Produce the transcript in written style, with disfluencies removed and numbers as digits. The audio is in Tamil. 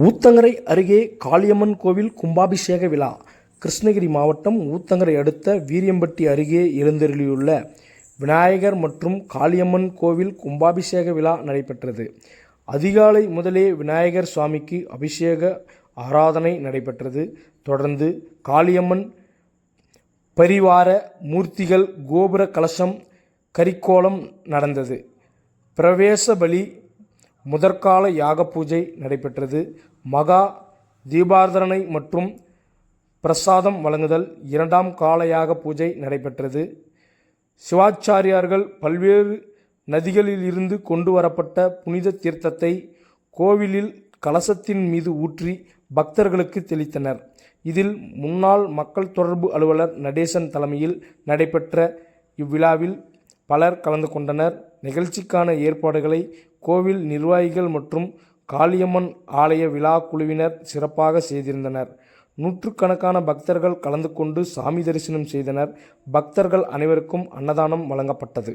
ஊத்தங்கரை அருகே காளியம்மன் கோவில் கும்பாபிஷேக விழா. கிருஷ்ணகிரி மாவட்டம் ஊத்தங்கரை அடுத்த வீரியம்பட்டி அருகே எழுந்தருளியுள்ள விநாயகர் மற்றும் காளியம்மன் கோவில் கும்பாபிஷேக விழா நடைபெற்றது. அதிகாலை முதலே விநாயகர் சுவாமிக்கு அபிஷேக ஆராதனை நடைபெற்றது. தொடர்ந்து காளியம்மன் பரிவார மூர்த்திகள் கோபுர கலசம் கரிக்கோலம் நடந்தது. பிரவேச பலி, முதற்கால யாக பூஜை நடைபெற்றது. மகா தீபாராதனை மற்றும் பிரசாதம் வழங்குதல், இரண்டாம் கால யாக பூஜை நடைபெற்றது. சிவாச்சாரியார்கள் பல்வேறு நதிகளிலிருந்து கொண்டு வரப்பட்ட புனித தீர்த்தத்தை கோவிலில் கலசத்தின் மீது ஊற்றி பக்தர்களுக்கு தெளித்தனர். இதில் முன்னாள் மக்கள் தொடர்பு அலுவலர் நடேசன் தலைமையில் நடைபெற்ற இவ்விழாவில் பலர் கலந்து கொண்டனர். நிகழ்ச்சிக்கான ஏற்பாடுகளை கோவில் நிர்வாகிகள் மற்றும் காளியம்மன் ஆலய விழா குழுவினர் சிறப்பாக செய்திருந்தனர். நூற்றுக்கணக்கான பக்தர்கள் கலந்து கொண்டு சாமி தரிசனம் செய்தனர். பக்தர்கள் அனைவருக்கும் அன்னதானம் வழங்கப்பட்டது.